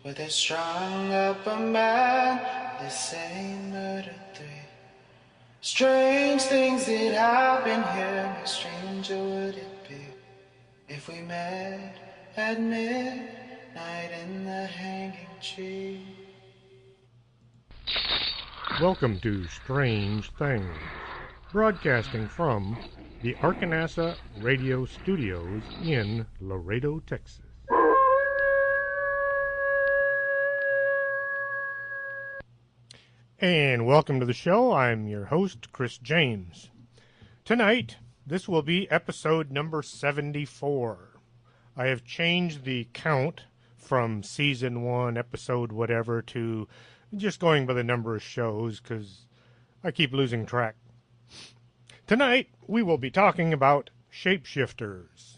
Where they strung up a man, they say murder three. Strange things that happen here, how stranger would it be if we met at midnight in the hanging tree? Welcome to Strange Things, broadcasting from the Arkanasa Radio Studios in Laredo, Texas. And welcome to the show. I'm your host, Chris James. Tonight, this will be episode number 74. I have changed the count from season 1, episode whatever, to just going by the number of shows because I keep losing track. Tonight, we will be talking about shapeshifters.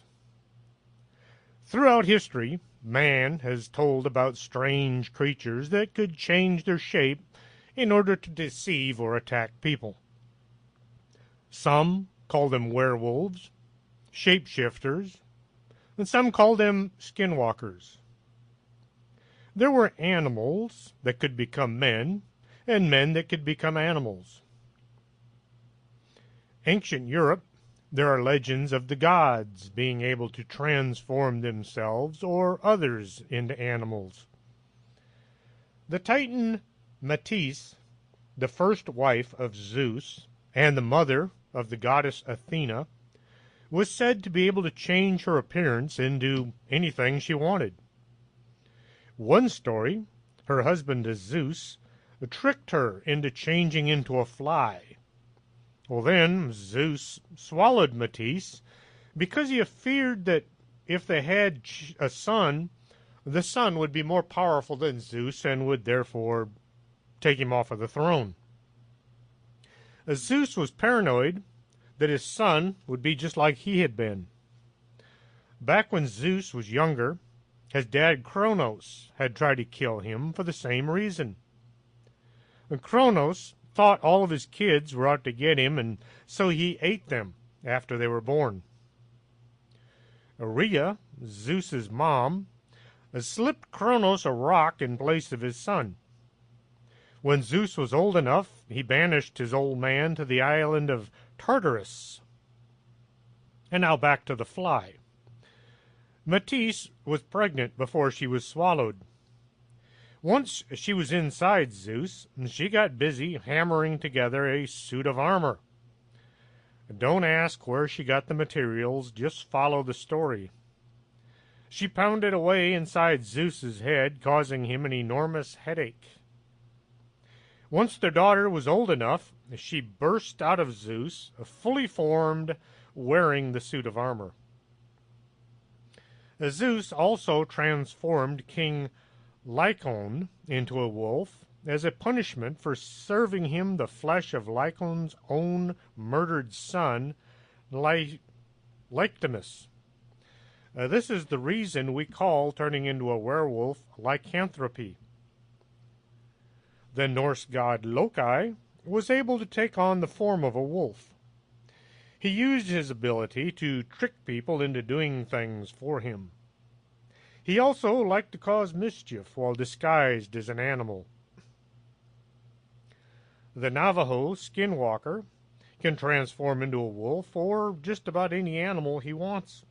Throughout history, man has told about strange creatures that could change their shape in order to deceive or attack people. Some call them werewolves, shapeshifters, and some call them skinwalkers. There were animals that could become men, and men that could become animals. Ancient Europe, there are legends of the gods being able to transform themselves or others into animals. The Titan Metis, the first wife of Zeus and the mother of the goddess Athena, was said to be able to change her appearance into anything she wanted. One story, her husband Zeus tricked her into changing into a fly. Well, then Zeus swallowed Metis because he feared that if they had a son, the son would be more powerful than Zeus and would therefore take him off of the throne. Zeus was paranoid that his son would be just like he had been. Back when Zeus was younger, his dad Kronos had tried to kill him for the same reason. And Kronos thought all of his kids were out to get him, and so he ate them after they were born. Rhea, Zeus's mom, slipped Kronos a rock in place of his son. When Zeus was old enough, he banished his old man to the island of Tartarus. And now back to the fly. Metis was pregnant before she was swallowed. Once she was inside Zeus, she got busy hammering together a suit of armor. Don't ask where she got the materials, just follow the story. She pounded away inside Zeus's head, causing him an enormous headache. Once their daughter was old enough, she burst out of Zeus, fully formed, wearing the suit of armor. Zeus also transformed King Lycaon into a wolf as a punishment for serving him the flesh of Lycaon's own murdered son, Lyctimus. This is the reason we call turning into a werewolf lycanthropy. The Norse god Loki was able to take on the form of a wolf. He used his ability to trick people into doing things for him. He also liked to cause mischief while disguised as an animal. The Navajo skinwalker can transform into a wolf or just about any animal he wants.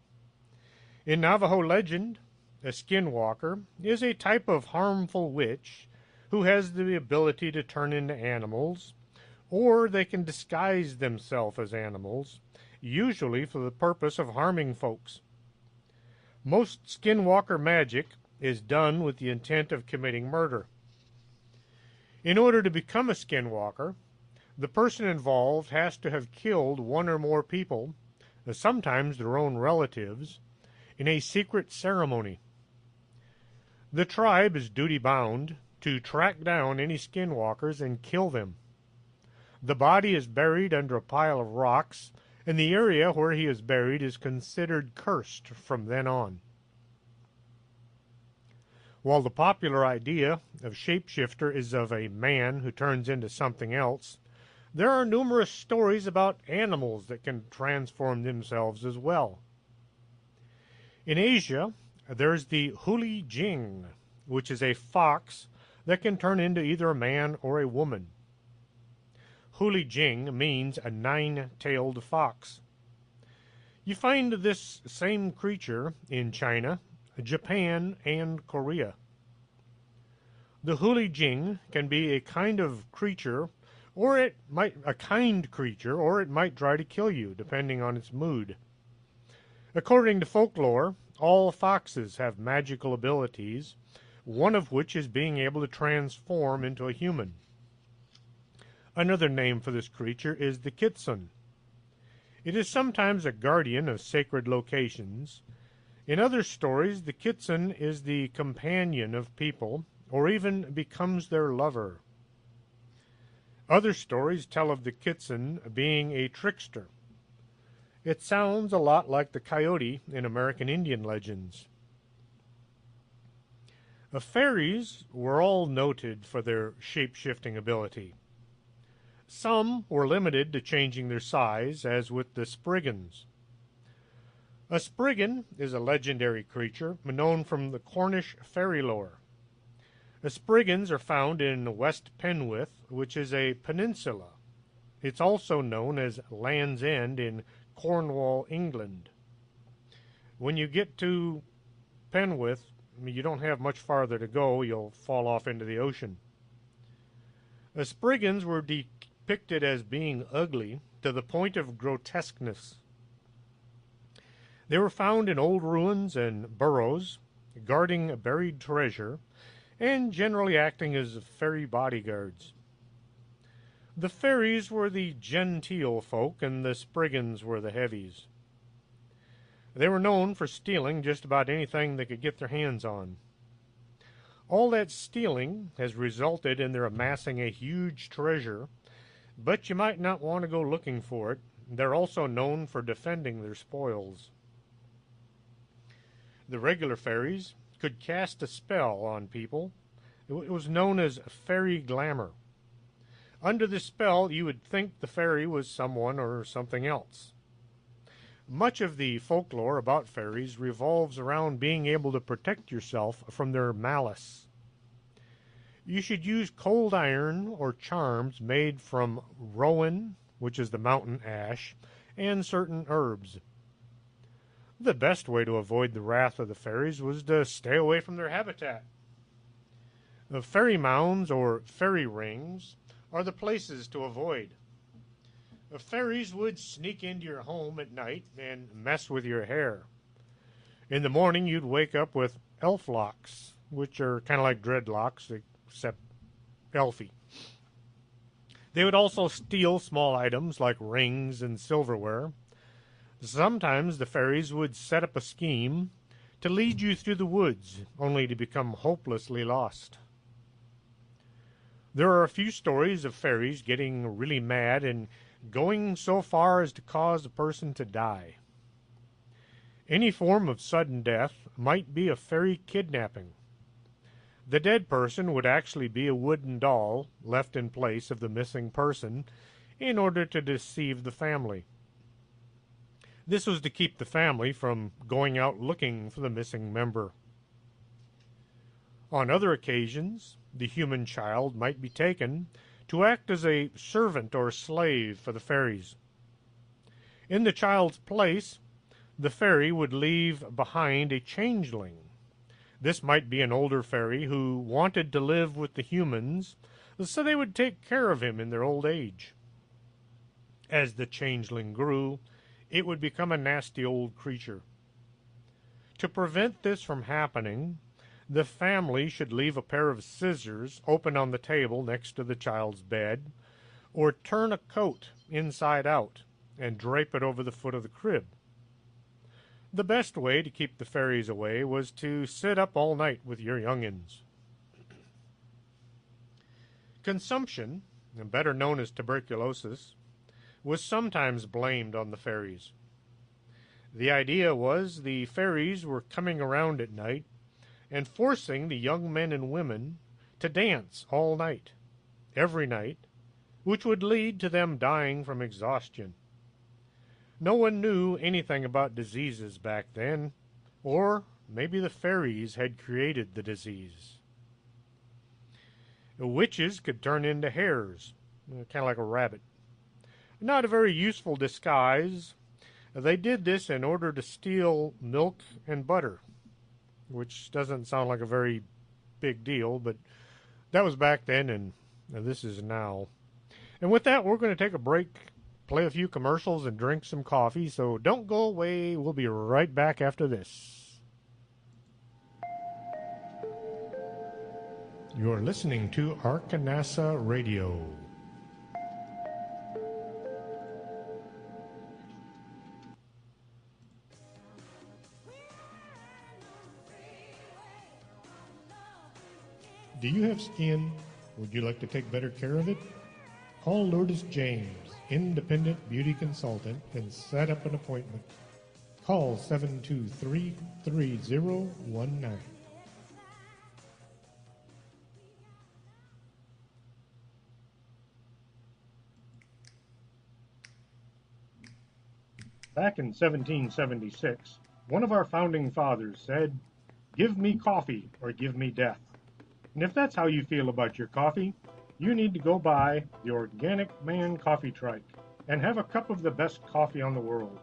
In Navajo legend, a skinwalker is a type of harmful witch who has the ability to turn into animals, or they can disguise themselves as animals, usually for the purpose of harming folks. Most skinwalker magic is done with the intent of committing murder. In order to become a skinwalker, the person involved has to have killed one or more people, sometimes their own relatives, in a secret ceremony. The tribe is duty-bound to track down any skinwalkers and kill them. The body is buried under a pile of rocks, and the area where he is buried is considered cursed from then on. While the popular idea of shapeshifter is of a man who turns into something else, there are numerous stories about animals that can transform themselves as well. In Asia, there's the Huli Jing, which is a fox that can turn into either a man or a woman. Huli Jing means a nine-tailed fox. You find this same creature in China, Japan, and Korea. The Huli Jing can be a kind creature, or it might try to kill you, depending on its mood. According to folklore, all foxes have magical abilities, one of which is being able to transform into a human. Another name for this creature is the kitsune. It is sometimes a guardian of sacred locations. In other stories, the kitsune is the companion of people, or even becomes their lover. Other stories tell of the kitsune being a trickster. It sounds a lot like the coyote in American Indian legends. The fairies were all noted for their shape-shifting ability. Some were limited to changing their size, as with the Spriggans. A Spriggan is a legendary creature known from the Cornish fairy lore. The Spriggans are found in West Penwith, which is a peninsula. It's also known as Land's End in Cornwall, England. When you get to Penwith, you don't have much farther to go. You'll fall off into the ocean. The Spriggans were depicted as being ugly to the point of grotesqueness. They were found in old ruins and burrows, guarding buried treasure, and generally acting as fairy bodyguards. The fairies were the genteel folk, and the Spriggans were the heavies. They were known for stealing just about anything they could get their hands on. All that stealing has resulted in their amassing a huge treasure, but you might not want to go looking for it. They're also known for defending their spoils. The regular fairies could cast a spell on people. It was known as fairy glamour. Under the spell, you would think the fairy was someone or something else. Much of the folklore about fairies revolves around being able to protect yourself from their malice. You should use cold iron or charms made from rowan, which is the mountain ash, and certain herbs. The best way to avoid the wrath of the fairies was to stay away from their habitat. The fairy mounds or fairy rings are the places to avoid. The fairies would sneak into your home at night and mess with your hair. In the morning, you'd wake up with elf locks, which are kind of like dreadlocks, except elfy. They would also steal small items like rings and silverware. Sometimes the fairies would set up a scheme to lead you through the woods, only to become hopelessly lost. There are a few stories of fairies getting really mad and going so far as to cause a person to die. Any form of sudden death might be a fairy kidnapping. The dead person would actually be a wooden doll left in place of the missing person in order to deceive the family. This was to keep the family from going out looking for the missing member. On other occasions, the human child might be taken to act as a servant or slave for the fairies. In the child's place, the fairy would leave behind a changeling. This might be an older fairy who wanted to live with the humans, so they would take care of him in their old age. As the changeling grew, it would become a nasty old creature. To prevent this from happening, the family should leave a pair of scissors open on the table next to the child's bed, or turn a coat inside out and drape it over the foot of the crib. The best way to keep the fairies away was to sit up all night with your young'uns. Consumption, better known as tuberculosis, was sometimes blamed on the fairies. The idea was the fairies were coming around at night and forcing the young men and women to dance all night, every night, which would lead to them dying from exhaustion. No one knew anything about diseases back then, or maybe the fairies had created the disease. Witches could turn into hares, kind of like a rabbit. Not a very useful disguise. They did this in order to steal milk and butter, which doesn't sound like a very big deal, but that was back then, and this is now. And with that, we're going to take a break, play a few commercials, and drink some coffee. So don't go away. We'll be right back after this. You're listening to Arkanasa Radio. Do you have skin? Would you like to take better care of it? Call Lourdes James, independent beauty consultant, and set up an appointment. Call 723-3019. Back in 1776, one of our founding fathers said, "Give me coffee or give me death." And if that's how you feel about your coffee, you need to go buy the Organic Man Coffee Trike and have a cup of the best coffee on the world.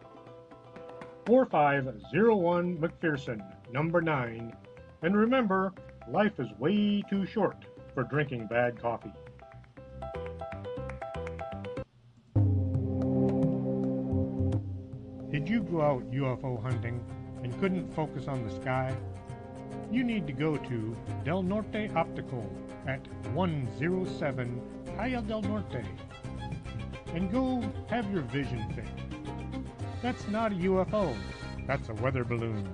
4501 McPherson, number 9. And remember, life is way too short for drinking bad coffee. Did you go out UFO hunting and couldn't focus on the sky? You need to go to Del Norte Optical at 107 Calle Del Norte and go have your vision fixed. That's not a UFO, that's a weather balloon.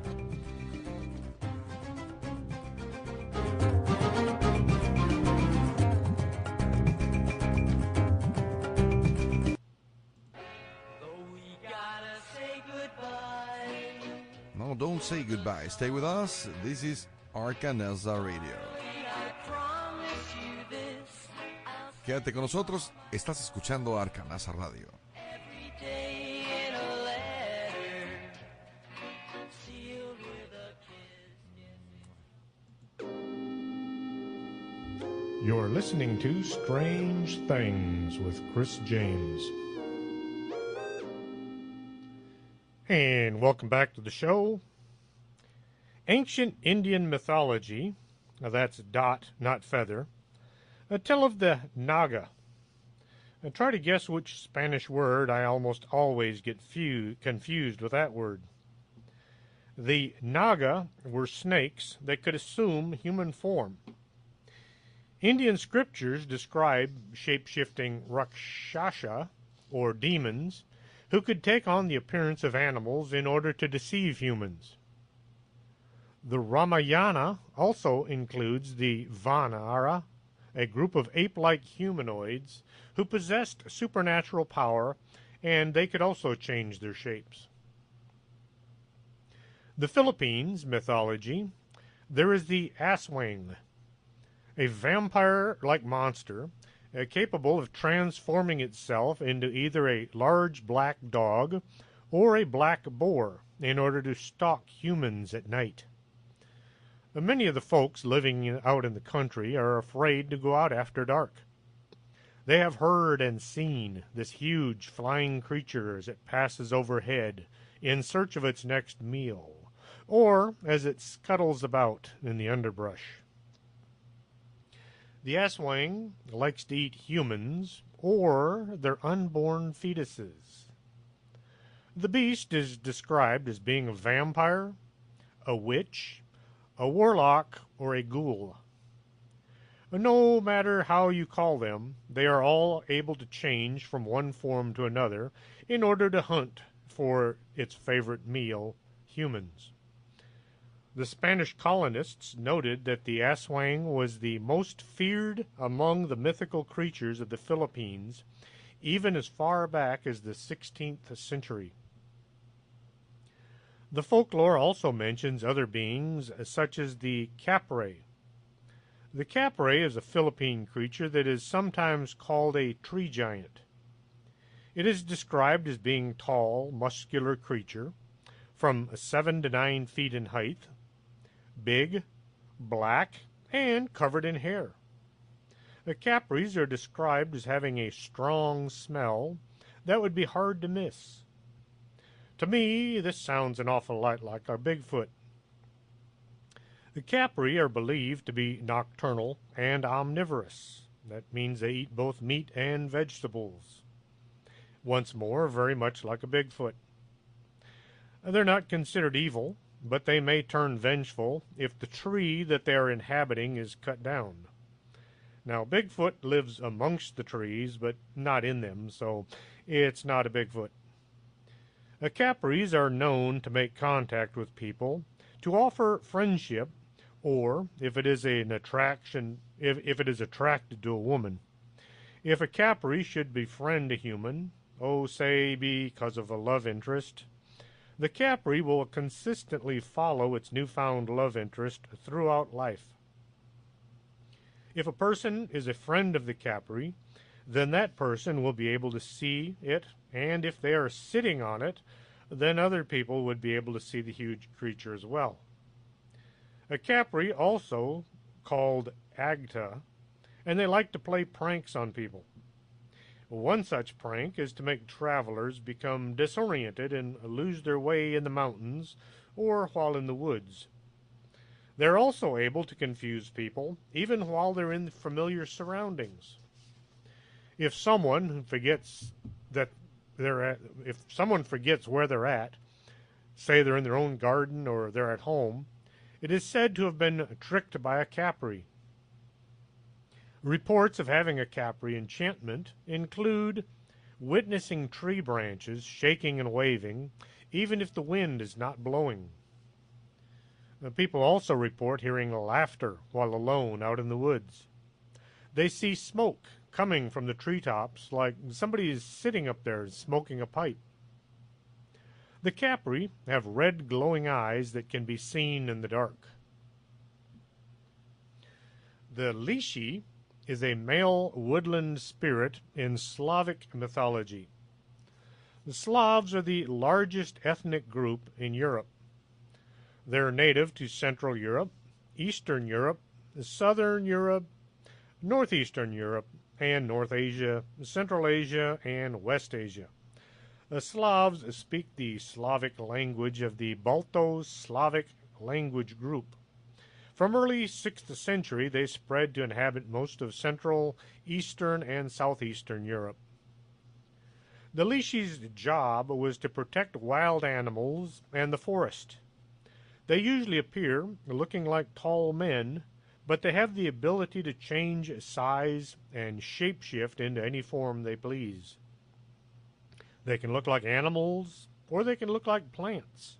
No, don't say goodbye. Stay with us. This is Arkanasa Radio. Quédate con nosotros. Estás escuchando Arkanasa Radio. You're listening to Strange Things with Chris James. And welcome back to the show. Ancient Indian mythology, that's dot, not feather, tell of the Naga. Try to guess which Spanish word. I almost always get confused with that word. The Naga were snakes that could assume human form. Indian scriptures describe shape-shifting Rakshasa, or demons, who could take on the appearance of animals in order to deceive humans. The Ramayana also includes the Vanara, a group of ape-like humanoids who possessed supernatural power, and they could also change their shapes. The Philippines mythology, there is the Aswang, a vampire-like monster capable of transforming itself into either a large black dog or a black boar in order to stalk humans at night. Many of the folks living out in the country are afraid to go out after dark. They have heard and seen this huge flying creature as it passes overhead in search of its next meal, or as it scuttles about in the underbrush. The Aswang likes to eat humans or their unborn fetuses. The beast is described as being a vampire, a witch, a warlock, or a ghoul. No matter how you call them, they are all able to change from one form to another in order to hunt for its favorite meal, humans. The Spanish colonists noted that the Aswang was the most feared among the mythical creatures of the Philippines, even as far back as the 16th century. The folklore also mentions other beings, such as the Capre. The Capre is a Philippine creature that is sometimes called a tree giant. It is described as being a tall, muscular creature, from 7 to 9 feet in height, big, black, and covered in hair. The Capries are described as having a strong smell that would be hard to miss. To me, this sounds an awful lot like a Bigfoot. The Capri are believed to be nocturnal and omnivorous. That means they eat both meat and vegetables. Once more, very much like a Bigfoot. They're not considered evil, but they may turn vengeful if the tree that they are inhabiting is cut down. Now, Bigfoot lives amongst the trees, but not in them, so it's not a Bigfoot. The Capris are known to make contact with people, to offer friendship, or if it is an attraction, if it is attracted to a woman. If a Capri should befriend a human, say because of a love interest, the Capri will consistently follow its newfound love interest throughout life. If a person is a friend of the Capri, then that person will be able to see it, and if they are sitting on it, then other people would be able to see the huge creature as well. A Capri also called Agta, and they like to play pranks on people. One such prank is to make travelers become disoriented and lose their way in the mountains or while in the woods. They're also able to confuse people even while they're in familiar surroundings. If someone forgets where they're at, say they're in their own garden or they're at home, it is said to have been tricked by a Capri. Reports of having a Capri enchantment include witnessing tree branches shaking and waving, even if the wind is not blowing. People also report hearing laughter while alone out in the woods. They see smoke coming from the treetops like somebody is sitting up there smoking a pipe. The Capri have red glowing eyes that can be seen in the dark. The Lishi is a male woodland spirit in Slavic mythology. The Slavs are the largest ethnic group in Europe. They're native to Central Europe, Eastern Europe, Southern Europe, Northeastern Europe, and North Asia, Central Asia, and West Asia. The Slavs speak the Slavic language of the Balto-Slavic language group. From early 6th century, they spread to inhabit most of Central, Eastern, and Southeastern Europe. The Lishi's job was to protect wild animals and the forest. They usually appear looking like tall men, but they have the ability to change size and shapeshift into any form they please. They can look like animals, or they can look like plants.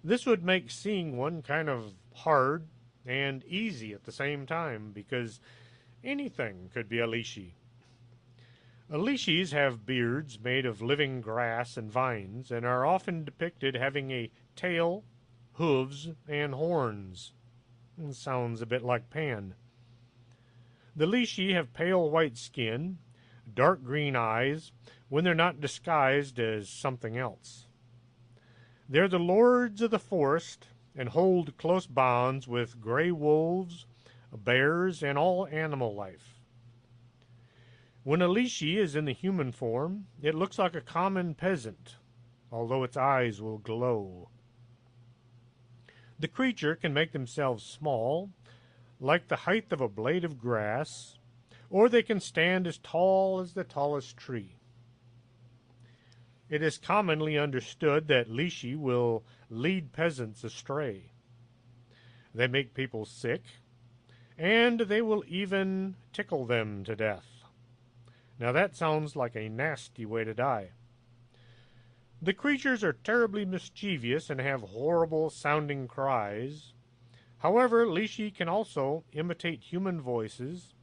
This would make seeing one kind of hard and easy at the same time, because anything could be a Lishi. Lishis have beards made of living grass and vines, and are often depicted having a tail, hooves, and horns. It sounds a bit like Pan. The Lishi have pale white skin, dark green eyes, when they're not disguised as something else. They're the lords of the forest and hold close bonds with gray wolves, bears, and all animal life. When a Lishi is in the human form, it looks like a common peasant, although its eyes will glow. The creature can make themselves small, like the height of a blade of grass, or they can stand as tall as the tallest tree. It is commonly understood that Lishi will lead peasants astray. They make people sick, and they will even tickle them to death. Now that sounds like a nasty way to die. The creatures are terribly mischievous and have horrible sounding cries. However, Lishi can also imitate human voices,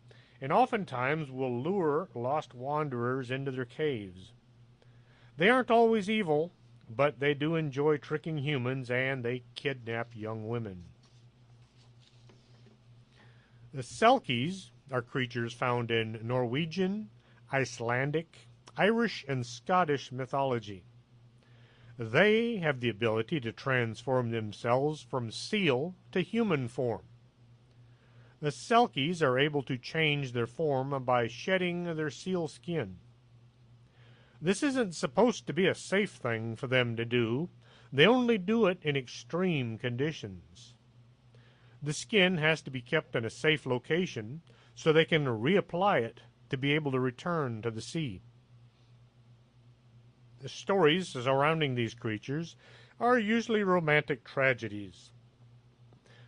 and oftentimes will lure lost wanderers into their caves. They aren't always evil, but they do enjoy tricking humans, and they kidnap young women. The Selkies are creatures found in Norwegian, Icelandic, Irish, and Scottish mythology. They have the ability to transform themselves from seal to human form. The Selkies are able to change their form by shedding their seal skin. This isn't supposed to be a safe thing for them to do. They only do it in extreme conditions. The skin has to be kept in a safe location so they can reapply it to be able to return to the sea. The stories surrounding these creatures are usually romantic tragedies.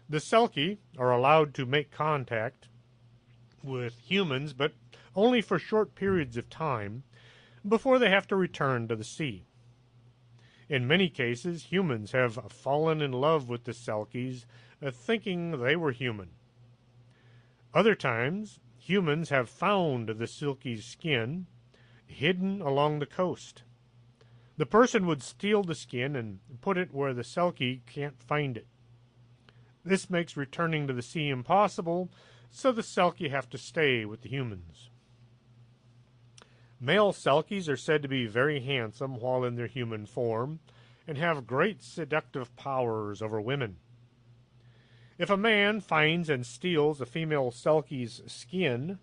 The Selkie are allowed to make contact with humans, but only for short periods of time before they have to return to the sea. In many cases, humans have fallen in love with the Selkies, thinking they were human. Other times, humans have found the Selkie's skin hidden along the coast. The person would steal the skin and put it where the Selkie can't find it. This makes returning to the sea impossible, so the Selkie have to stay with the humans. Male Selkies are said to be very handsome while in their human form and have great seductive powers over women. If a man finds and steals a female Selkie's skin,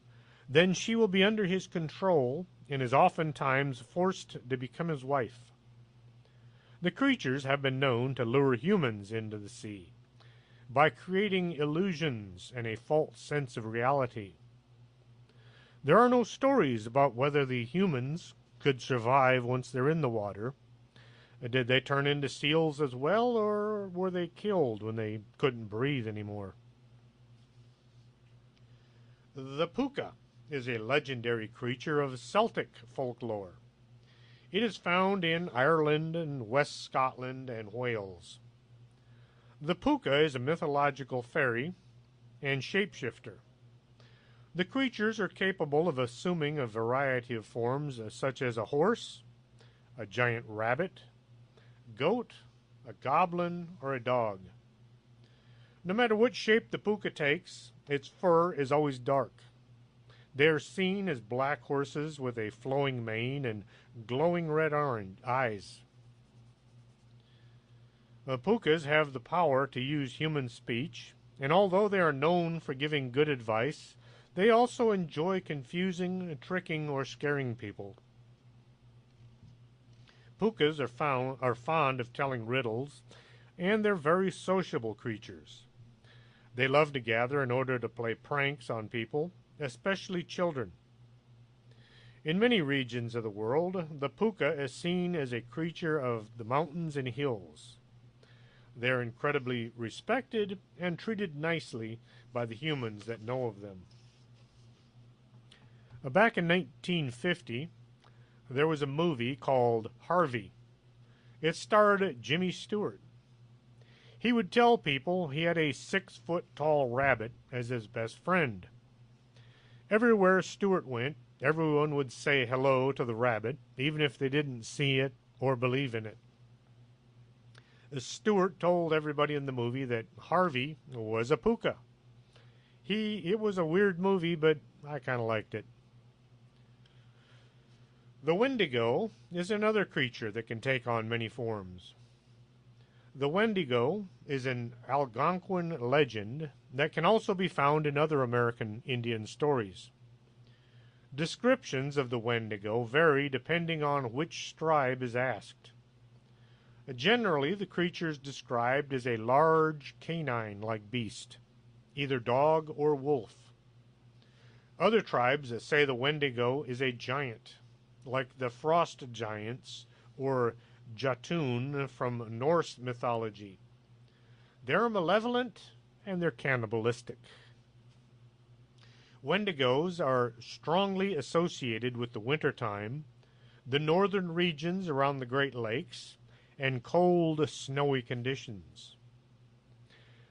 then she will be under his control and is oftentimes forced to become his wife. The creatures have been known to lure humans into the sea by creating illusions and a false sense of reality. There are no stories about whether the humans could survive once they're in the water. Did they turn into seals as well, or were they killed when they couldn't breathe anymore? The puka is a legendary creature of Celtic folklore. It is found in Ireland and West Scotland and Wales. The puka is a mythological fairy and shapeshifter. The creatures are capable of assuming a variety of forms, such as a horse, a giant rabbit, goat, a goblin, or a dog. No matter what shape the puka takes, its fur is always dark. They are seen as black horses with a flowing mane and glowing red-orange eyes. The pukas have the power to use human speech, and although they are known for giving good advice, they also enjoy confusing, tricking, or scaring people. Pukas are fond of telling riddles, and they're very sociable creatures. They love to gather in order to play pranks on people, especially children. In many regions of the world, the puka is seen as a creature of the mountains and hills. They are incredibly respected and treated nicely by the humans that know of them. Back in 1950, there was a movie called Harvey. It starred Jimmy Stewart. He would tell people he had a 6-foot-tall rabbit as his best friend. Everywhere Stewart went, everyone would say hello to the rabbit, even if they didn't see it or believe in it. Stewart told everybody in the movie that Harvey was a puka. It was a weird movie, but I kind of liked it. The Wendigo is another creature that can take on many forms. The Wendigo is an Algonquin legend that can also be found in other American Indian stories. Descriptions of the Wendigo vary depending on which tribe is asked. Generally, the creature is described as a large canine-like beast, either dog or wolf. Other tribes say the Wendigo is a giant, like the frost giants or Jotun from Norse mythology. They're malevolent and they're cannibalistic. Wendigos are strongly associated with the wintertime, the northern regions around the Great Lakes, and cold, snowy conditions.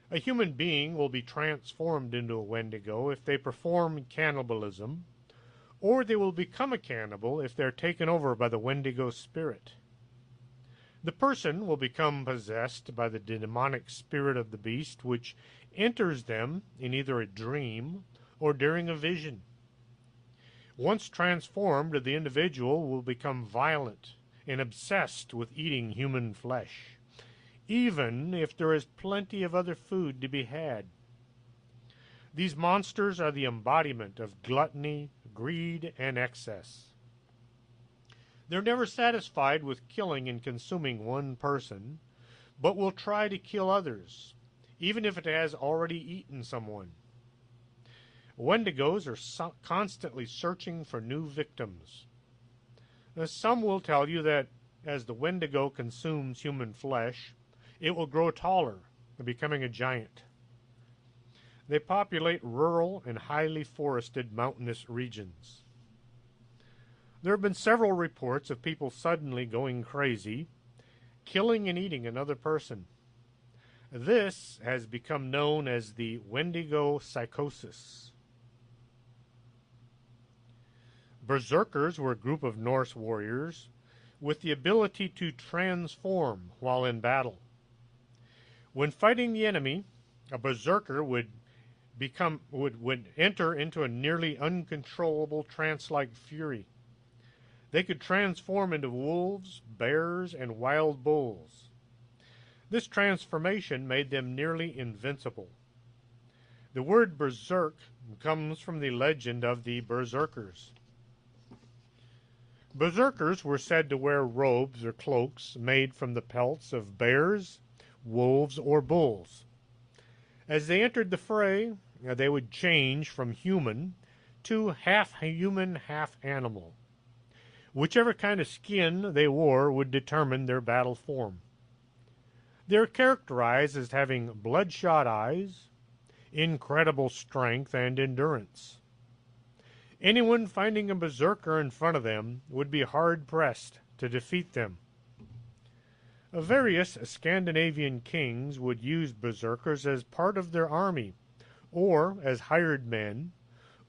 A human being will be transformed into a Wendigo if they perform cannibalism, or they will become a cannibal if they're taken over by the Wendigo spirit. The person will become possessed by the demonic spirit of the beast, which enters them in either a dream or during a vision. Once transformed, the individual will become violent and obsessed with eating human flesh, even if there is plenty of other food to be had. These monsters are the embodiment of gluttony, greed, and excess. They're never satisfied with killing and consuming one person, but will try to kill others, even if it has already eaten someone. Wendigos are constantly searching for new victims. Some will tell you that as the Wendigo consumes human flesh, it will grow taller, becoming a giant. They populate rural and highly forested mountainous regions. There have been several reports of people suddenly going crazy, killing and eating another person. This has become known as the Wendigo psychosis. Berserkers were a group of Norse warriors with the ability to transform while in battle. When fighting the enemy, a berserker would enter into a nearly uncontrollable trance-like fury. They could transform into wolves, bears, and wild bulls. This transformation made them nearly invincible. The word berserk comes from the legend of the berserkers. Berserkers were said to wear robes or cloaks made from the pelts of bears, wolves, or bulls. As they entered the fray, they would change from human to half-human, half-animal. Whichever kind of skin they wore would determine their battle form. They're characterized as having bloodshot eyes, incredible strength, and endurance. Anyone finding a berserker in front of them would be hard-pressed to defeat them. Various Scandinavian kings would use berserkers as part of their army, or as hired men,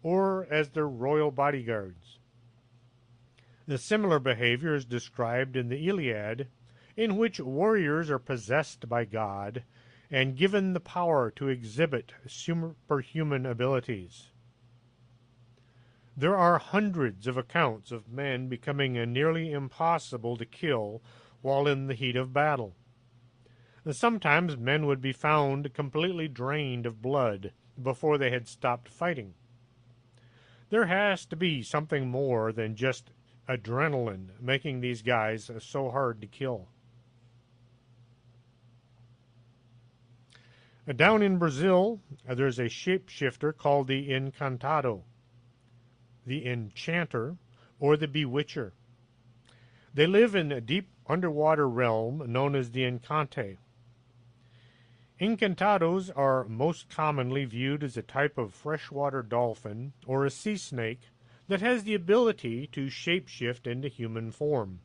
or as their royal bodyguards. The similar behavior is described in the Iliad, in which warriors are possessed by God and given the power to exhibit superhuman abilities. There are hundreds of accounts of men becoming nearly impossible to kill while in the heat of battle. Sometimes men would be found completely drained of blood before they had stopped fighting. There has to be something more than just adrenaline making these guys so hard to kill. Down in Brazil, there's a shapeshifter called the Encantado, the Enchanter, or the Bewitcher. They live in a deep underwater realm known as the Encante. Encantados are most commonly viewed as a type of freshwater dolphin or a sea snake that has the ability to shapeshift into human form.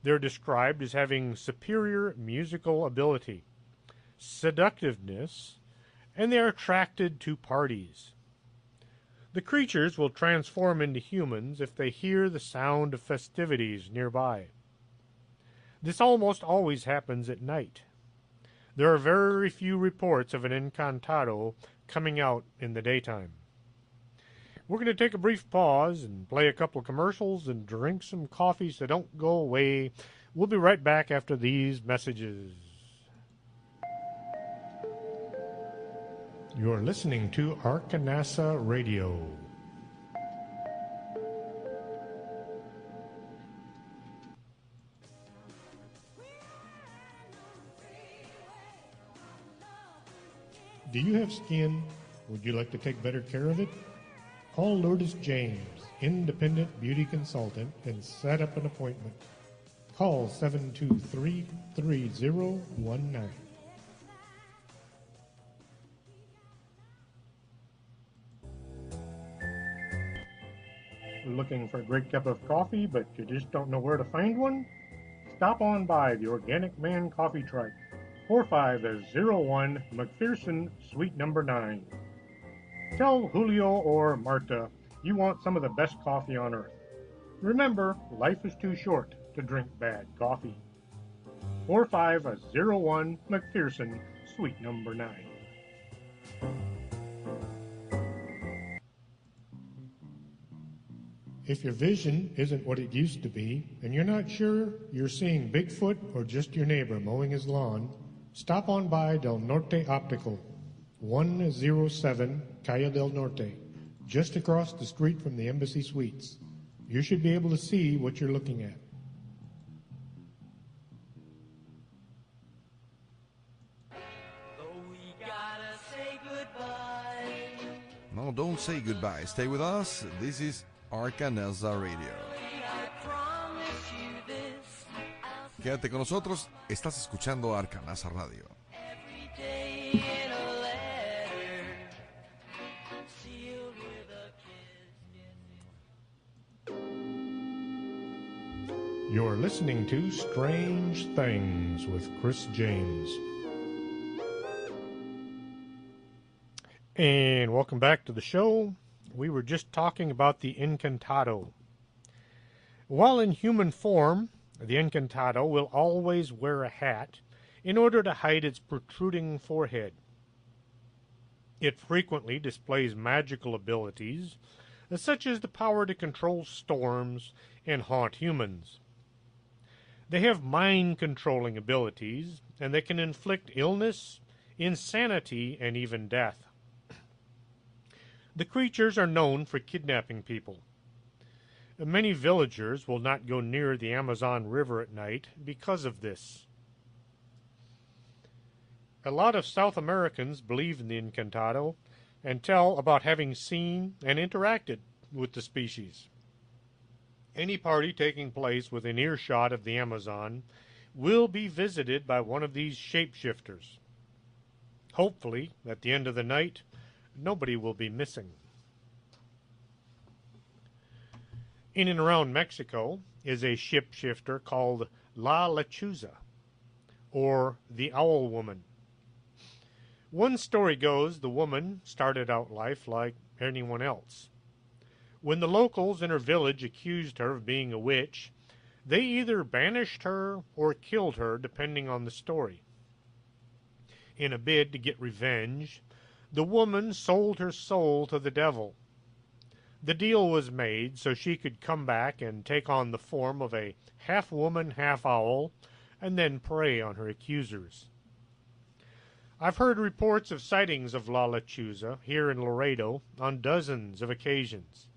They're described as having superior musical ability, seductiveness, and they are attracted to parties. The creatures will transform into humans if they hear the sound of festivities nearby. This almost always happens at night. There are very few reports of an Encantado coming out in the daytime. We're going to take a brief pause and play a couple of commercials and drink some coffee, so don't go away. We'll be right back after these messages. You're listening to Arkanasa Radio. Do you have skin? Would you like to take better care of it? Call Lourdes James, independent beauty consultant, and set up an appointment. Call 723-3019. Looking for a great cup of coffee, but you just don't know where to find one? Stop on by the Organic Man Coffee Truck, 4501 McPherson, Suite number 9. Tell Julio or Marta you want some of the best coffee on earth. Remember, life is too short to drink bad coffee. 4501 McPherson, Suite number 9. If your vision isn't what it used to be, and you're not sure you're seeing Bigfoot or just your neighbor mowing his lawn, stop on by Del Norte Optical. 107 Calle del Norte, just across the street from the Embassy Suites. You should be able to see what you're looking at. No, don't say goodbye. Stay with us. This is Arcanelza Radio. Quédate con nosotros. Estás escuchando Arcanelza Radio. You're listening to Strange Things with Chris James. And welcome back to the show. We were just talking about the Encantado. While in human form, the Encantado will always wear a hat in order to hide its protruding forehead. It frequently displays magical abilities, such as the power to control storms and haunt humans. They have mind-controlling abilities, and they can inflict illness, insanity, and even death. The creatures are known for kidnapping people. Many villagers will not go near the Amazon River at night because of this. A lot of South Americans believe in the Encantado and tell about having seen and interacted with the species. Any party taking place within earshot of the Amazon will be visited by one of these shapeshifters. Hopefully, at the end of the night, nobody will be missing. In and around Mexico is a shapeshifter called La Lechuza, or the Owl Woman. One story goes the woman started out life like anyone else. When the locals in her village accused her of being a witch, they either banished her or killed her, depending on the story. In a bid to get revenge, the woman sold her soul to the devil. The deal was made so she could come back and take on the form of a half-woman, half-owl, and then prey on her accusers. I've heard reports of sightings of La Lechuza here in Laredo on dozens of occasions.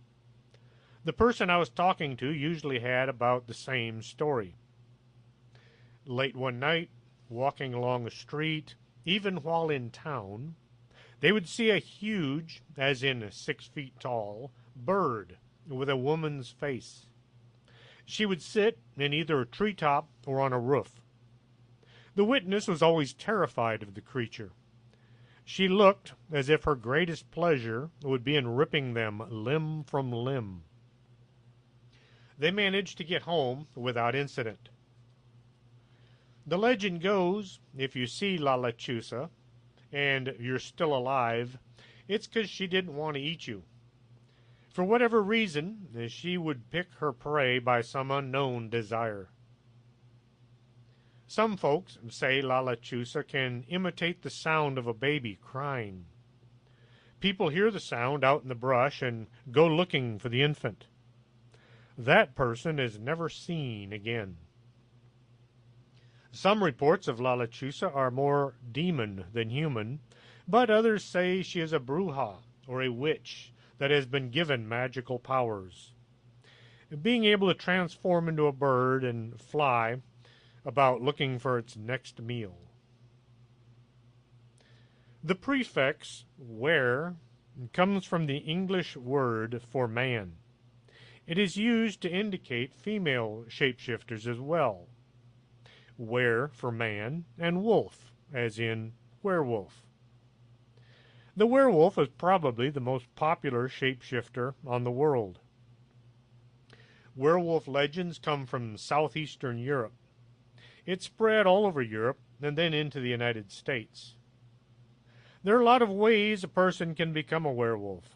The person I was talking to usually had about the same story. Late one night, walking along a street, even while in town, they would see a huge, as in 6 feet tall, bird with a woman's face. She would sit in either a treetop or on a roof. The witness was always terrified of the creature. She looked as if her greatest pleasure would be in ripping them limb from limb. They managed to get home without incident. The legend goes, if you see La Lechuza and you're still alive, it's because she didn't want to eat you. For whatever reason, she would pick her prey by some unknown desire. Some folks say La Lechuza can imitate the sound of a baby crying. People hear the sound out in the brush and go looking for the infant. That person is never seen again. Some reports of La Lechuza are more demon than human, but others say she is a bruja, or a witch, that has been given magical powers. Being able to transform into a bird and fly about looking for its next meal. The prefix were comes from the English word for man. It is used to indicate female shapeshifters as well. Were for man, and wolf, as in werewolf. The werewolf is probably the most popular shapeshifter on the world. Werewolf legends come from southeastern Europe. It spread all over Europe and then into the United States. There are a lot of ways a person can become a werewolf.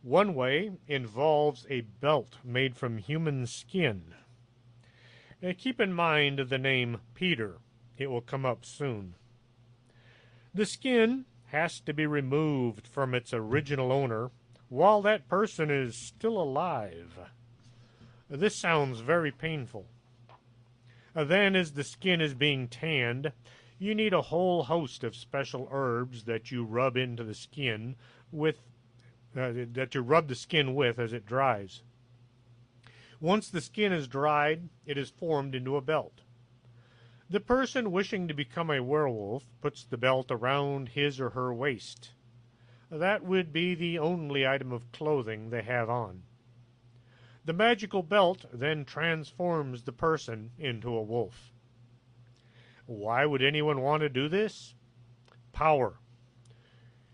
One way involves a belt made from human skin. Keep in mind the name Peter. It will come up soon. The skin has to be removed from its original owner while that person is still alive. This sounds very painful. Then, as the skin is being tanned, you need a whole host of special herbs that you rub into the skin with, that you rub the skin with as it dries. Once the skin is dried, it is formed into a belt. The person wishing to become a werewolf puts the belt around his or her waist. That would be the only item of clothing they have on. The magical belt then transforms the person into a wolf. Why would anyone want to do this? Power.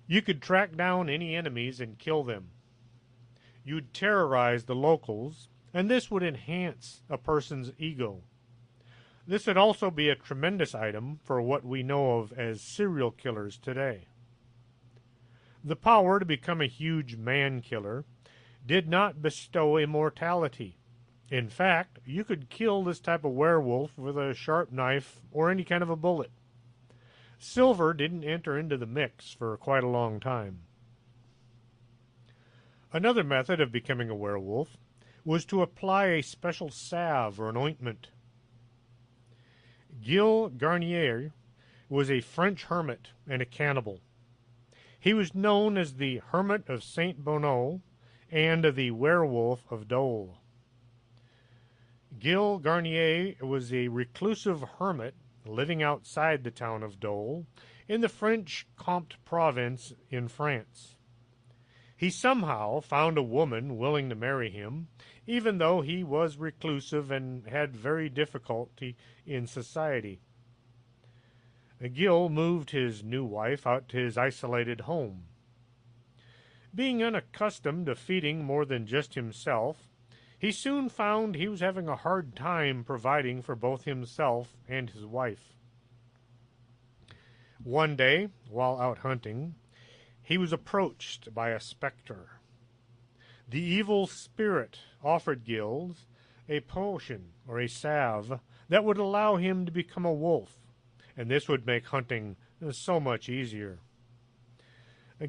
You could track down any enemies and kill them. You'd terrorize the locals, and this would enhance a person's ego. This would also be a tremendous item for what we know of as serial killers today. The power to become a huge man-killer did not bestow immortality. In fact, you could kill this type of werewolf with a sharp knife or any kind of a bullet. Silver didn't enter into the mix for quite a long time. Another method of becoming a werewolf was to apply a special salve or an ointment. Gilles Garnier was a French hermit and a cannibal. He was known as the Hermit of Saint Bonneau and the Werewolf of Dole. Gilles Garnier was a reclusive hermit living outside the town of Dole in the French Comte province in France. He somehow found a woman willing to marry him, even though he was reclusive and had very difficulty in society. Gil moved his new wife out to his isolated home. Being unaccustomed to feeding more than just himself, he soon found he was having a hard time providing for both himself and his wife. One day, while out hunting, he was approached by a specter. The evil spirit offered Gilles a potion or a salve that would allow him to become a wolf, and this would make hunting so much easier.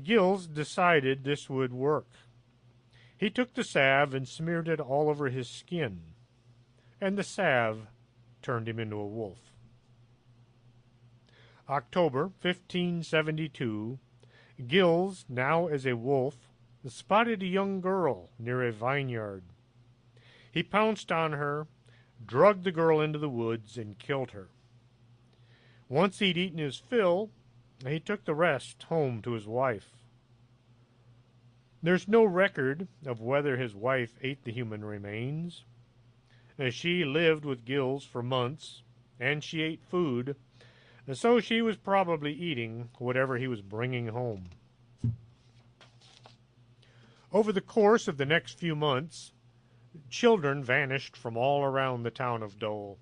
Gilles decided this would work. He took the salve and smeared it all over his skin, and the salve turned him into a wolf. October 1572, Gilles, now as a wolf, spotted a young girl near a vineyard. He pounced on her, dragged the girl into the woods, and killed her. Once he'd eaten his fill, he took the rest home to his wife. There's no record of whether his wife ate the human remains. She lived with Gilles for months, and she ate food, so she was probably eating whatever he was bringing home. Over the course of the next few months, children vanished from all around the town of Dole.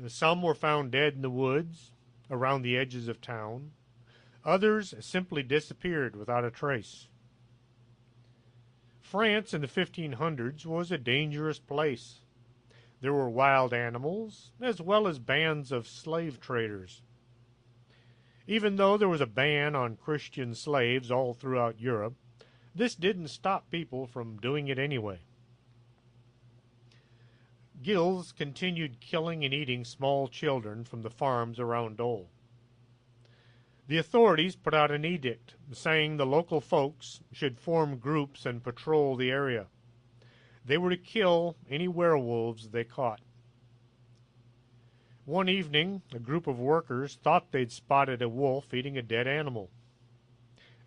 Some were found dead in the woods around the edges of town. Others simply disappeared without a trace. France in the 1500s was a dangerous place. There were wild animals, as well as bands of slave traders. Even though there was a ban on Christian slaves all throughout Europe, this didn't stop people from doing it anyway. Gilles continued killing and eating small children from the farms around Dole. The authorities put out an edict saying the local folks should form groups and patrol the area. They were to kill any werewolves they caught. One evening, a group of workers thought they'd spotted a wolf eating a dead animal.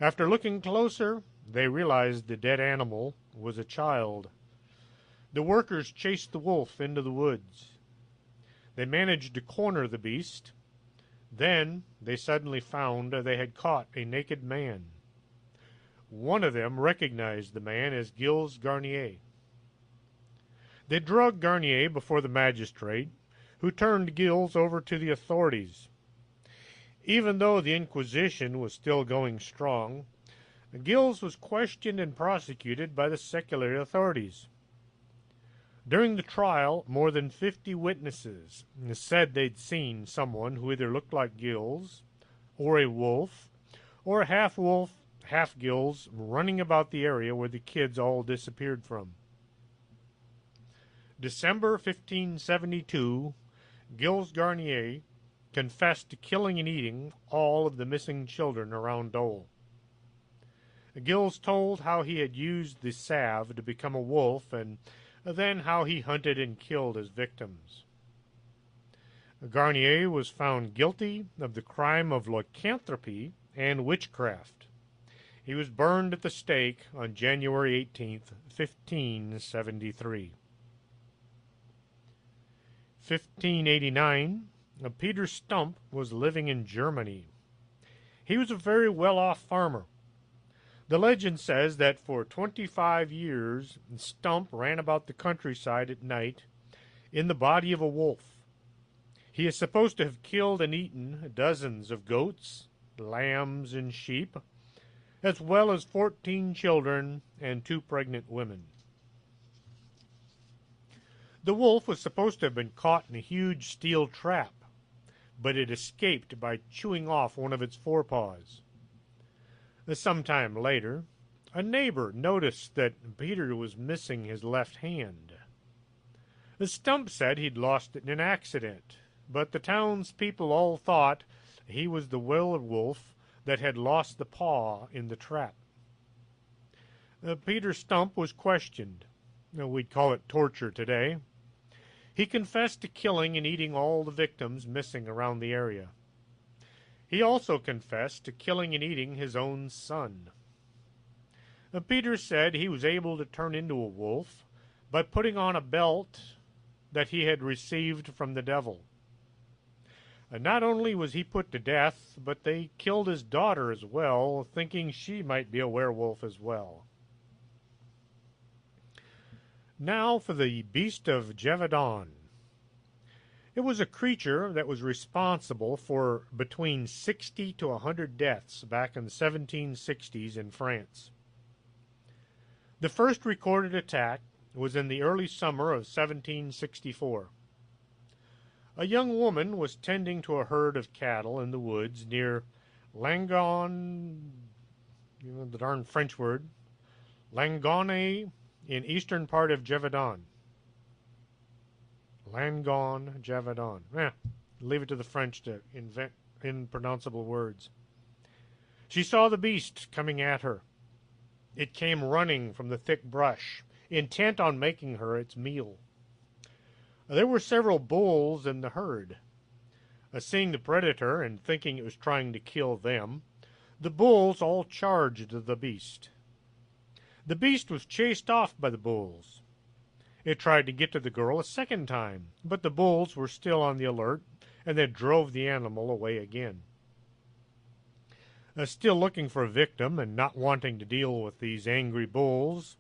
After looking closer, they realized the dead animal was a child. The workers chased the wolf into the woods. They managed to corner the beast. Then they suddenly found they had caught a naked man. One of them recognized the man as Gilles Garnier. They dragged Garnier before the magistrate, who turned Gilles over to the authorities. Even though the Inquisition was still going strong, Gilles was questioned and prosecuted by the secular authorities. During the trial, more than 50 witnesses said they'd seen someone who either looked like Gilles, or a wolf, or a half-wolf, half-Gilles running about the area where the kids all disappeared from. December 1572, Gilles Garnier confessed to killing and eating all of the missing children around Dole. Gills told how he had used the salve to become a wolf and then how he hunted and killed his victims. Garnier was found guilty of the crime of lycanthropy and witchcraft. He was burned at the stake on January 18th, 1573. 1589, Peter Stump was living in Germany. He was a very well-off farmer. The legend says that for 25 years, Stump ran about the countryside at night in the body of a wolf. He is supposed to have killed and eaten dozens of goats, lambs, and sheep, as well as 14 children and 2 pregnant women. The wolf was supposed to have been caught in a huge steel trap, but it escaped by chewing off one of its forepaws. Sometime later, a neighbor noticed that Peter was missing his left hand. The Stump said he'd lost it in an accident, but the townspeople all thought he was the werewolf that had lost the paw in the trap. Peter Stump was questioned. We'd call it torture today. He confessed to killing and eating all the victims missing around the area. He also confessed to killing and eating his own son. Peter said he was able to turn into a wolf by putting on a belt that he had received from the devil. Not only was he put to death, but they killed his daughter as well, thinking she might be a werewolf as well. Now for the Beast of Gevaudan. It was a creature that was responsible for between 60 to 100 deaths back in the 1760s in France. The first recorded attack was in the early summer of 1764. A young woman was tending to a herd of cattle in the woods near Langon, the darn French word, Langon in eastern part of Gevaudan. Langon, Gevaudan. Leave it to the French to invent impronounceable words. She saw the beast coming at her. It came running from the thick brush, intent on making her its meal. There were several bulls in the herd. Seeing the predator and thinking it was trying to kill them, the bulls all charged the beast. The beast was chased off by the bulls. It tried to get to the girl a second time, but the bulls were still on the alert, and they drove the animal away again. Still looking for a victim and not wanting to deal with these angry bulls,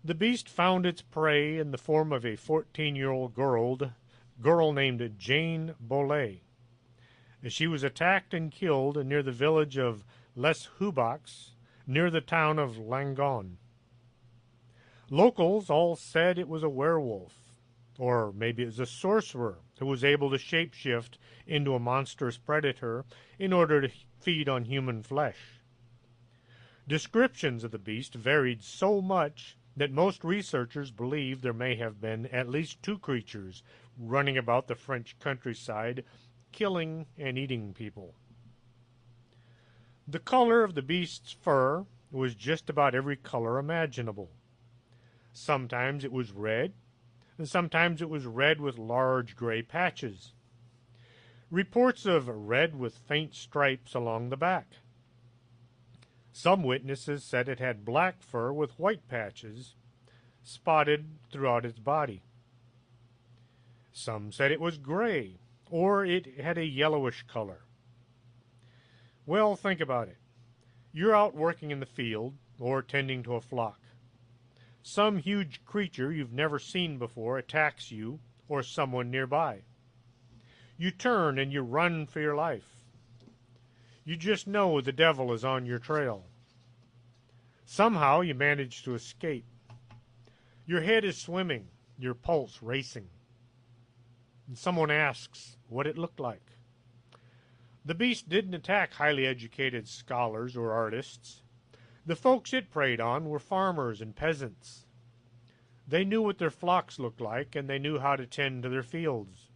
the beast found its prey in the form of a 14-year-old girl named Jane Bollet. She was attacked and killed near the village of Les Hubaks, near the town of Langon. Locals all said it was a werewolf, or maybe it was a sorcerer who was able to shapeshift into a monstrous predator in order to feed on human flesh. Descriptions of the beast varied so much that most researchers believe there may have been at least 2 creatures running about the French countryside, killing and eating people. The color of the beast's fur was just about every color imaginable. Sometimes it was red, and sometimes it was red with large gray patches. Reports of red with faint stripes along the back. Some witnesses said it had black fur with white patches, spotted throughout its body. Some said it was gray, or it had a yellowish color. Well, think about it. You're out working in the field, or tending to a flock. Some huge creature you've never seen before attacks you or someone nearby. You turn and you run for your life. You just know the devil is on your trail. Somehow you manage to escape. Your head is swimming, your pulse racing. And someone asks what it looked like. The beast didn't attack highly educated scholars or artists. The folks it preyed on were farmers and peasants. They knew what their flocks looked like, and they knew how to tend to their fields.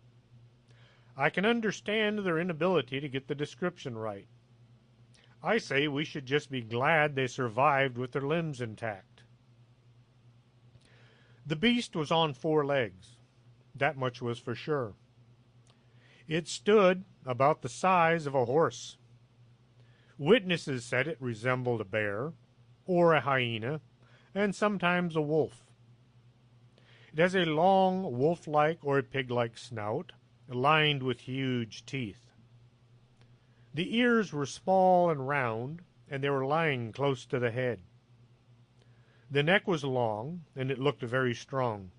I can understand their inability to get the description right. I say we should just be glad they survived with their limbs intact. The beast was on 4 legs. That much was for sure. It stood about the size of a horse. Witnesses said it resembled a bear, or a hyena, and sometimes a wolf. It has a long, wolf-like or pig-like snout, lined with huge teeth. The ears were small and round, and they were lying close to the head. The neck was long, and it looked very strong.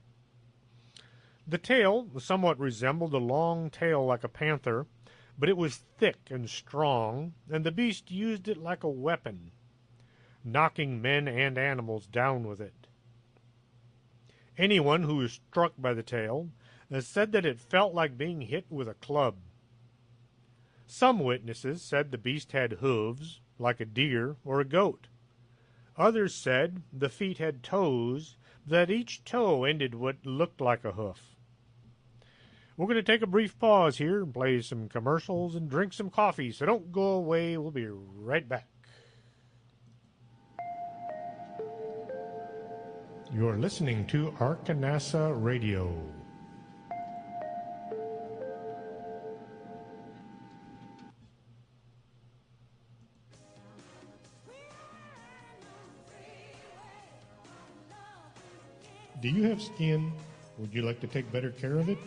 The tail somewhat resembled a long tail like a panther, but it was thick and strong, and the beast used it like a weapon, knocking men and animals down with it. Anyone who was struck by the tail said that it felt like being hit with a club. Some witnesses said the beast had hooves, like a deer or a goat. Others said the feet had toes, that each toe ended what looked like a hoof. We're going to take a brief pause here and play some commercials and drink some coffee, so don't go away. We'll be right back. You're listening to Arkanasa Radio. Do you have skin? Would you like to take better care of it?